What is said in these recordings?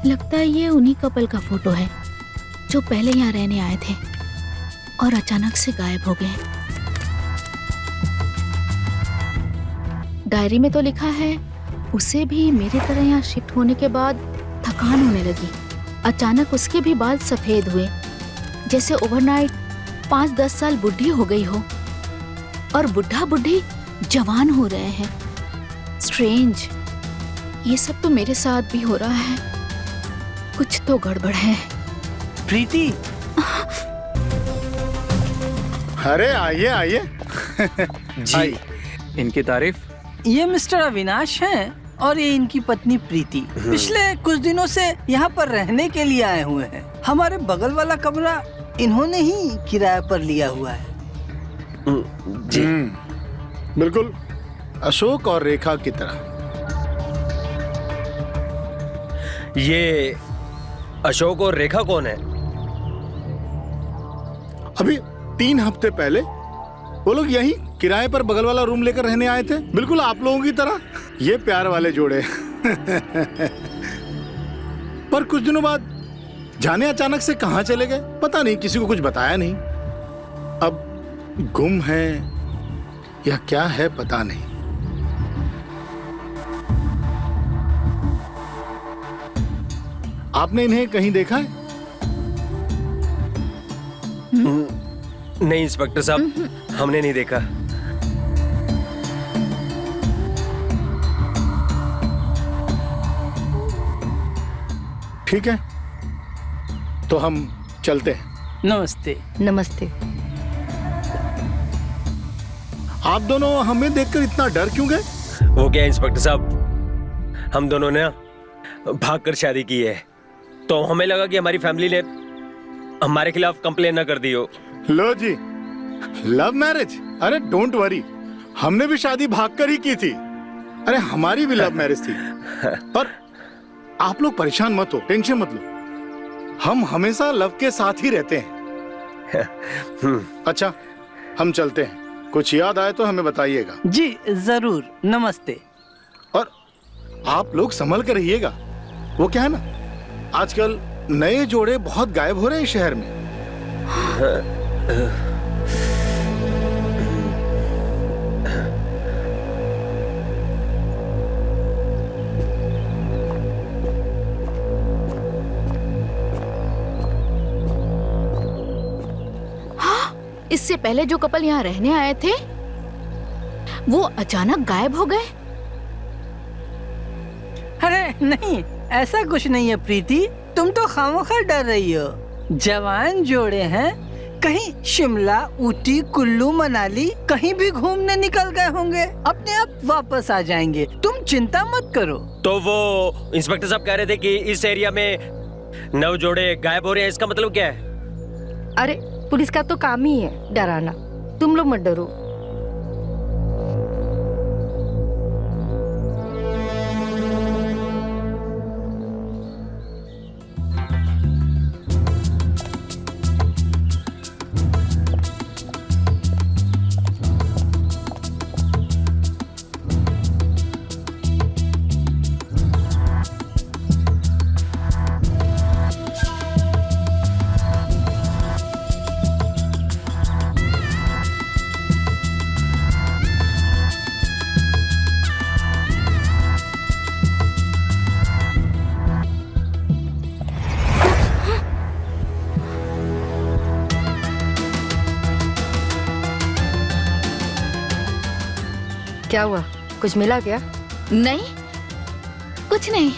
लगता है ये उन्हीं कपल का फोटो है जो पहले यहाँ रहने आए थे और अचानक से गायब हो गए। डायरी में तो लिखा है उसे भी मेरी तरह यहाँ शिफ्ट होने के बाद थकान होने लगी। अचानक उसके भी बाल सफेद हुए, जैसे ओवरनाइट 5-10 साल बुढ़ी हो गई हो, और बुढ़ा बुढ़ी जवान हो रहे हैं। स्ट्रेंज, ये सब तो मेरे साथ भी हो रहा है। कुछ तो गड़बड़ है। प्रीति। अरे आइए आइए। जी, इनकी तारीफ। ये मिस्टर अविनाश हैं और ये इनकी पत्नी प्रीति। पिछले कुछ दिनों से यहाँ पर रहने के लिए आए हुए हैं। हमारे बगल वाला कमरा इन्होंने ही किराए पर लिया हुआ है। जी बिल्कुल अशोक और रेखा की तरह। ये अशोक और रेखा कौन है? अभी 3 हफ्ते पहले वो लोग यहीं किराए पर बगल वाला रूम लेकर रहने आए थे, बिल्कुल आप लोगों की तरह। ये प्यार वाले जोड़े। पर कुछ दिनों बाद जाने अचानक से कहां चले गए पता नहीं, किसी को कुछ बताया नहीं। अब गुम है या क्या है पता नहीं। आपने इन्हें कहीं देखा है? नहीं इंस्पेक्टर साहब, हमने नहीं देखा। ठीक है, तो हम चलते हैं। नमस्ते। नमस्ते। आप दोनों हमें देखकर इतना डर क्यों गए? वो क्या इंस्पेक्टर साहब, हम दोनों ने भागकर शादी की है, तो हमें लगा कि हमारी फैमिली ने हमारे खिलाफ कंप्लेन ना कर दी हो। लो जी, लव मैरिज? अरे डोंट वरी, हमने भी शादी भागकर ही की थी। अरे हमारी भी लव मैरिज थी। पर आप लोग परेशान मत हो, टेंशन मत लो, हम हमेशा लव के साथ ही रहते हैं। अच्छा, हम चलते हैं। कुछ याद आए तो हमें बताइएगा। जी जरूर। नमस्ते। और आप लोग संभल कर रहिएगा। वो क्या है ना, आजकल नए जोड़े बहुत गायब हो रहे हैं शहर में। इससे पहले जो कपल यहाँ रहने आए थे वो अचानक गायब हो गए। अरे नहीं, ऐसा कुछ नहीं है प्रीति, तुम तो खामोखा डर रही हो। जवान जोड़े हैं, कहीं शिमला, ऊटी, कुल्लू, मनाली कहीं भी घूमने निकल गए होंगे, अपने आप वापस आ जाएंगे, तुम चिंता मत करो। तो वो इंस्पेक्टर साहब कह रहे थे कि इस एरिया में 9 जोड़े गायब हो रहे हैं, इसका मतलब क्या है? अरे पुलिस का तो काम ही है डराना, तुम लोग मत डरो। क्या हुआ, कुछ मिला क्या? नहीं, कुछ नहीं।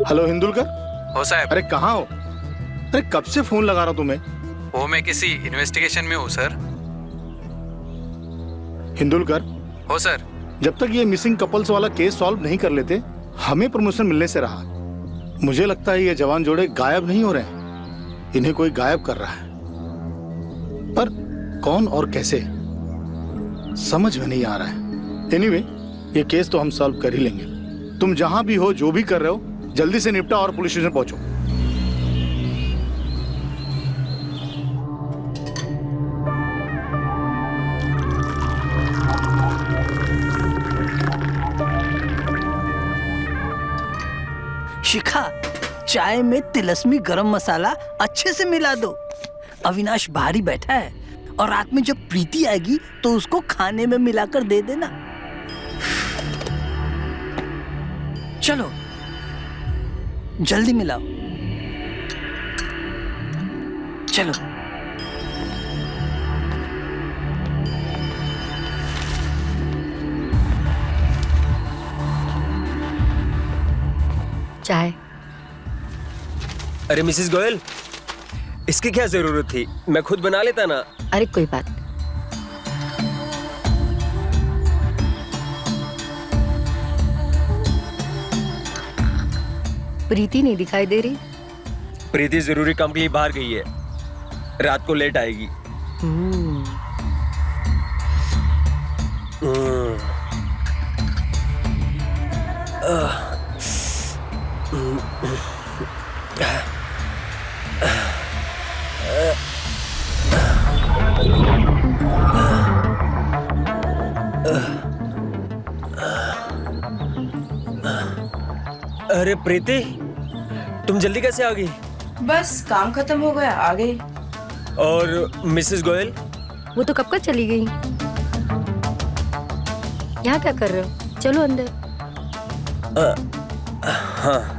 हेलो हिंदुलकर। हो साहब। अरे कहाँ हो? अरे कब से फोन लगा रहा हूं तुम्हें। वो मैं किसी इन्वेस्टिगेशन में हूँ सर। हिंदुलकर, हो सर। जब तक ये मिसिंग कपल्स वाला केस सॉल्व नहीं कर लेते हमें प्रमोशन मिलने से रहा। मुझे लगता है ये जवान जोड़े गायब नहीं हो रहे हैं, इन्हें कोई गायब कर रहा है, पर कौन और कैसे समझ में नहीं आ रहा है। एनीवे, ये केस तो हम सॉल्व कर ही लेंगे। तुम जहां भी हो, जो भी कर रहे हो, जल्दी से निपटा और पुलिस स्टेशन पहुंचो। शिखा, चाय में तिलस्मी गरम मसाला अच्छे से मिला दो। अविनाश बाहर ही बैठा है और रात में जब प्रीति आएगी तो उसको खाने में मिलाकर दे देना। चलो जल्दी मिलाओ। चलो। चाय। अरे मिसेस गोयल, इसकी क्या जरूरत थी? मैं खुद बना लेता ना। अरे कोई बात। प्रीति नहीं दिखाई दे रही। प्रीति जरूरी काम के लिए बाहर गई है, रात को लेट आएगी। अरे प्रीति, तुम जल्दी कैसे आ गई? बस काम खत्म हो गया, आ गई। और मिसेस गोयल? वो तो कब का चली गई। यहाँ क्या कर रहे हो? चलो अंदर। हाँ।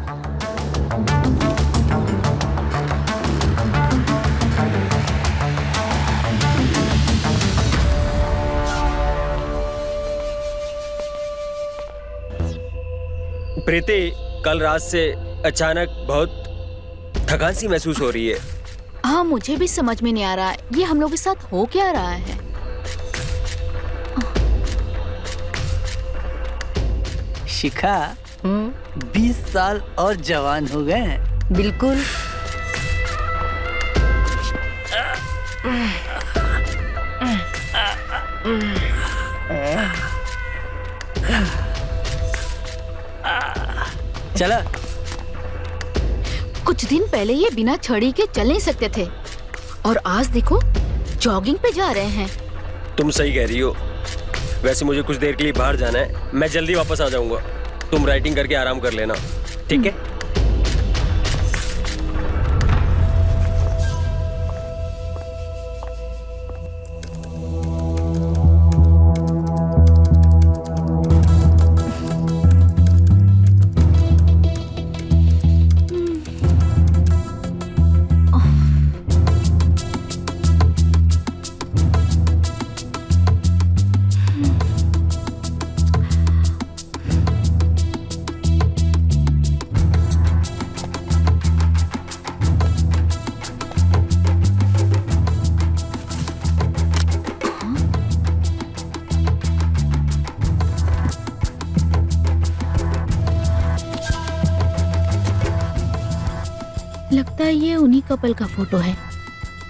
प्रीति, कल रात से अचानक बहुत थकान सी महसूस हो रही है। हाँ, मुझे भी समझ में नहीं आ रहा ये हम लोग के साथ हो क्या रहा है। शिखा, 20 साल और जवान हो गए हैं। बिल्कुल। चला। कुछ दिन पहले ये बिना छड़ी के चल नहीं सकते थे और आज देखो जॉगिंग पे जा रहे हैं। तुम सही कह रही हो। वैसे मुझे कुछ देर के लिए बाहर जाना है, मैं जल्दी वापस आ जाऊंगा। तुम राइटिंग करके आराम कर लेना, ठीक है? लगता है ये उन्हीं कपल का फोटो है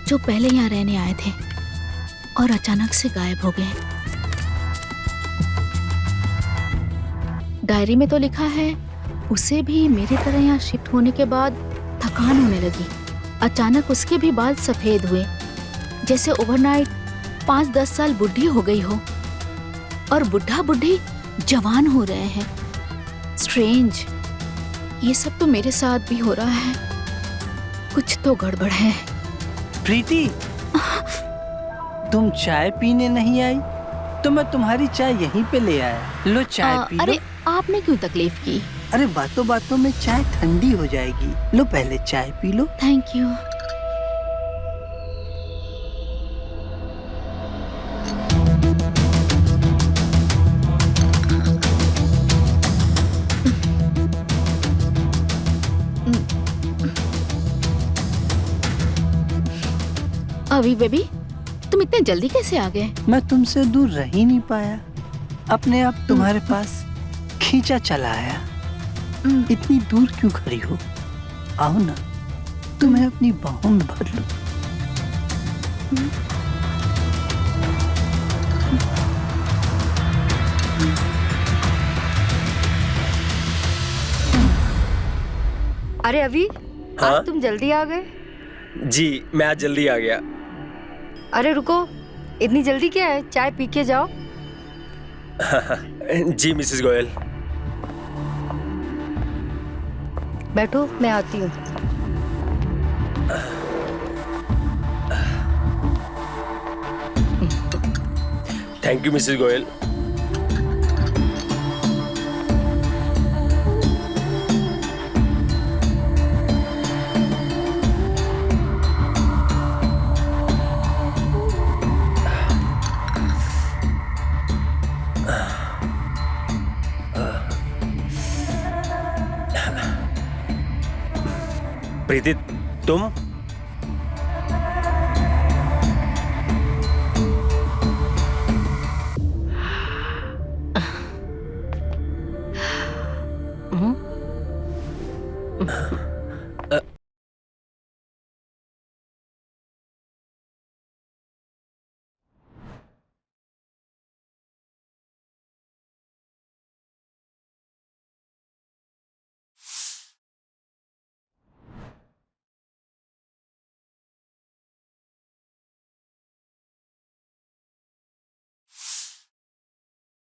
जो पहले यहाँ रहने आए थे और अचानक से गायब हो गए। डायरी में तो लिखा है उसे भी मेरी तरह यहाँ शिफ्ट होने के बाद थकान होने लगी। अचानक उसके भी बाल सफेद हुए, जैसे ओवरनाइट 5-10 साल बुढ़ी हो गई हो और बुढ़ा बुढ़ी जवान हो रहे हैं। स्ट्रेंज, ये सब तो मेरे साथ भी हो रहा है। कुछ तो गड़बड़ है। प्रीति, तुम चाय पीने नहीं आई तो मैं तुम्हारी चाय यहीं पे ले आया। लो चाय पी लो। अरे आपने क्यों तकलीफ की? अरे बातों बातों में चाय ठंडी हो जाएगी। लो पहले चाय पी लो। Thank you. अभी बेबी, तुम इतने जल्दी कैसे आ गए? मैं तुमसे दूर रह ही नहीं पाया, अपने आप तुम्हारे पास खींचा चला आया। इतनी दूर क्यों खड़ी हो? आओ ना, तुम्हें अपनी बाहों में भर लो। अरे अभी, हाँ? आज तुम जल्दी आ गए। जी, मैं आज जल्दी आ गया। अरे रुको, इतनी जल्दी क्या है? चाय पी के जाओ। जी मिसेस गोयल। बैठो, मैं आती हूँ। Thank you Mrs Goyal. Preeti, तुम? हम्म,